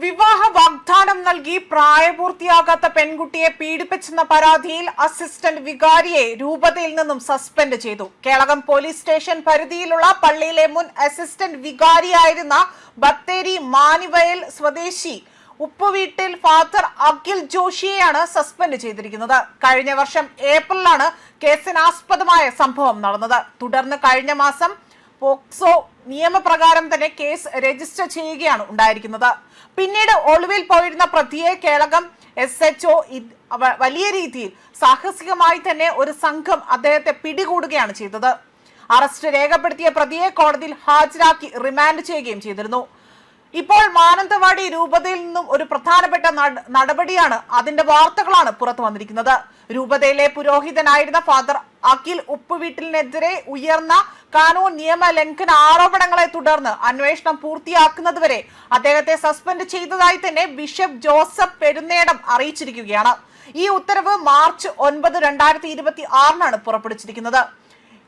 വിവാഹ വാഗ്ദാനം നൽകി പ്രായപൂർത്തിയാകാത്ത പെൺകുട്ടിയെ പീഡിപ്പിച്ചെന്ന പരാതിയിൽ അസിസ്റ്റന്റ് വികാരിയെ രൂപതയിൽ നിന്നും സസ്പെൻഡ് ചെയ്തു. കേളകം പോലീസ് സ്റ്റേഷൻ പരിധിയിലുള്ള പള്ളിയിലെ മുൻ അസിസ്റ്റന്റ് വികാരിയായിരുന്ന ബത്തേരി മാനിവയൽ സ്വദേശി ഉപ്പുവീട്ടിൽ ഫാദർ അഖിൽ ജോഷിയെയാണ് സസ്പെൻഡ് ചെയ്തിരിക്കുന്നത്. കഴിഞ്ഞ വർഷം ഏപ്രിലാണ് കേസിനാസ്പദമായ സംഭവം നടന്നത്. തുടർന്ന് കഴിഞ്ഞ മാസം പോക്സോ നിയമപ്രകാരം തന്നെ കേസ് രജിസ്റ്റർ ചെയ്യുകയാണ് ഉണ്ടായിരിക്കുന്നത്. പിന്നീട് ഒളിവിൽ പോയിരുന്ന പ്രതിയെ കേളകം SHO വലിയ രീതിയിൽ സാഹസികമായി തന്നെ ഒരു സംഘം അദ്ദേഹത്തെ പിടികൂടുകയാണ് ചെയ്തത്. അറസ്റ്റ് രേഖപ്പെടുത്തിയ പ്രതിയെ കോടതിയിൽ ഹാജരാക്കി റിമാൻഡ് ചെയ്യുകയും ചെയ്തിരുന്നു. ഇപ്പോൾ മാനന്തവാടി രൂപതയിൽ നിന്നും ഒരു പ്രധാനപ്പെട്ട നടപടിയാണ്, അതിന്റെ വാർത്തകളാണ് പുറത്തു വന്നിരിക്കുന്നത്. രൂപതയിലെ പുരോഹിതനായിരുന്ന ഫാദർ അഖിൽ ഉപ്പുവീട്ടിലിനെതിരെ ഉയർന്ന കാനൂൻ നിയമ ലംഘന ആരോപണങ്ങളെ തുടർന്ന് അന്വേഷണം പൂർത്തിയാക്കുന്നതുവരെ അദ്ദേഹത്തെ സസ്പെൻഡ് ചെയ്തതായി തന്നെ ബിഷപ്പ് ജോസഫ് പെരുന്നേടം അറിയിച്ചിരിക്കുകയാണ്. ഈ ഉത്തരവ് മാർച്ച് 9, 2026 പുറപ്പെടുവിച്ചിരിക്കുന്നത്.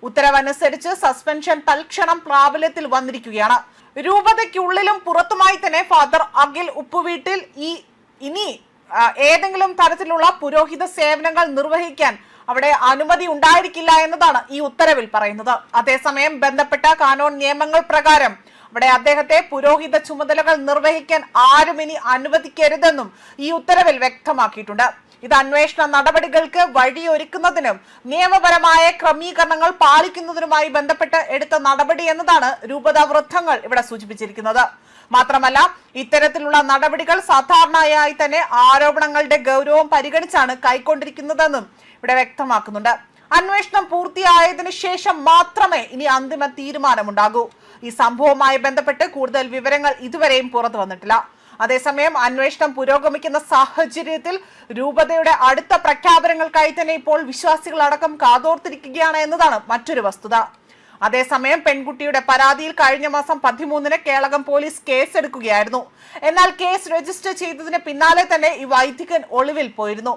ഉത്തരവനുസരിച്ച് സസ്പെൻഷൻ തൽക്ഷണം പ്രാബല്യത്തിൽ വന്നിരിക്കുകയാണ്. രൂപതയ്ക്കുള്ളിലും പുറത്തുമായി തന്നെ ഫാദർ അഖിൽ ഉപ്പുവീട്ടിൽ ഇനി ഏതെങ്കിലും തരത്തിലുള്ള പുരോഹിത സേവനങ്ങൾ നിർവഹിക്കാൻ അവിടെ അനുമതി ഉണ്ടായിരിക്കില്ല എന്നതാണ് ഈ ഉത്തരവിൽ പറയുന്നത്. അതേസമയം ബന്ധപ്പെട്ട കാനൂൻ നിയമങ്ങൾ പ്രകാരം അവിടെ അദ്ദേഹത്തെ പുരോഹിത ചുമതലകൾ നിർവഹിക്കാൻ ആരും ഇനി അനുവദിക്കരുതെന്നും ഈ ഉത്തരവിൽ വ്യക്തമാക്കിയിട്ടുണ്ട്. ഇത് അന്വേഷണ നടപടികൾക്ക് വഴിയൊരുക്കുന്നതിനും നിയമപരമായ ക്രമീകരണങ്ങൾ പാലിക്കുന്നതിനുമായി ബന്ധപ്പെട്ട് എടുത്ത നടപടി എന്നതാണ് രൂപത വൃത്തങ്ങൾ ഇവിടെ സൂചിപ്പിച്ചിരിക്കുന്നത്. മാത്രമല്ല, ഇത്തരത്തിലുള്ള നടപടികൾ സാധാരണയായി തന്നെ ആരോപണങ്ങളുടെ ഗൗരവം പരിഗണിച്ചാണ് കൈക്കൊണ്ടിരിക്കുന്നതെന്നും ഇവിടെ വ്യക്തമാക്കുന്നുണ്ട്. അന്വേഷണം പൂർത്തിയായതിനു ശേഷം മാത്രമേ ഇനി അന്തിമ തീരുമാനമുണ്ടാകൂ. ഈ സംഭവവുമായി ബന്ധപ്പെട്ട് കൂടുതൽ വിവരങ്ങൾ ഇതുവരെയും പുറത്തു വന്നിട്ടില്ല. അതേസമയം അന്വേഷണം പുരോഗമിക്കുന്ന സാഹചര്യത്തിൽ രൂപതയുടെ അടുത്ത പ്രഖ്യാപനങ്ങൾക്കായി തന്നെ ഇപ്പോൾ വിശ്വാസികളടക്കം കാതോർത്തിരിക്കുകയാണ് എന്നതാണ് മറ്റൊരു വസ്തുത. അതേസമയം പെൺകുട്ടിയുടെ പരാതിയിൽ കഴിഞ്ഞ മാസം 13-ന് കേളകം പോലീസ് കേസെടുക്കുകയായിരുന്നു. എന്നാൽ കേസ് രജിസ്റ്റർ ചെയ്തതിന് പിന്നാലെ തന്നെ ഈ വൈദികൻ ഒളിവിൽ പോയിരുന്നു.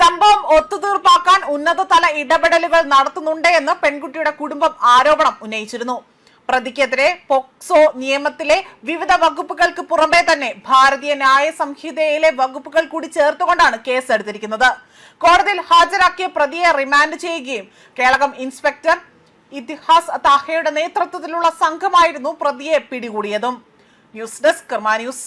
സംഭവം ഒത്തുതീർപ്പാക്കാൻ ഉന്നതതല ഇടപെടലുകൾ നടത്തുന്നുണ്ട് എന്ന് പെൺകുട്ടിയുടെ കുടുംബം ആരോപണം ഉന്നയിച്ചിരുന്നു. പ്രതിക്കെതിരെ പോക്സോ നിയമത്തിലെ വിവിധ വകുപ്പുകൾക്ക് പുറമെ തന്നെ ഭാരതീയ ന്യായ സംഹിതയിലെ വകുപ്പുകൾ കൂടി ചേർത്തുകൊണ്ടാണ് കേസ് എടുത്തിരിക്കുന്നത്. കോടതിയിൽ ഹാജരാക്കിയ പ്രതിയെ റിമാൻഡ് ചെയ്യുകയും കേളകം ഇൻസ്പെക്ടർ ഇതിഹാസ് താഹയുടെ നേതൃത്വത്തിലുള്ള സംഘമായിരുന്നു പ്രതിയെ പിടികൂടിയതും. ന്യൂസ് ഡെസ്ക് കർമ്മ ന്യൂസ്.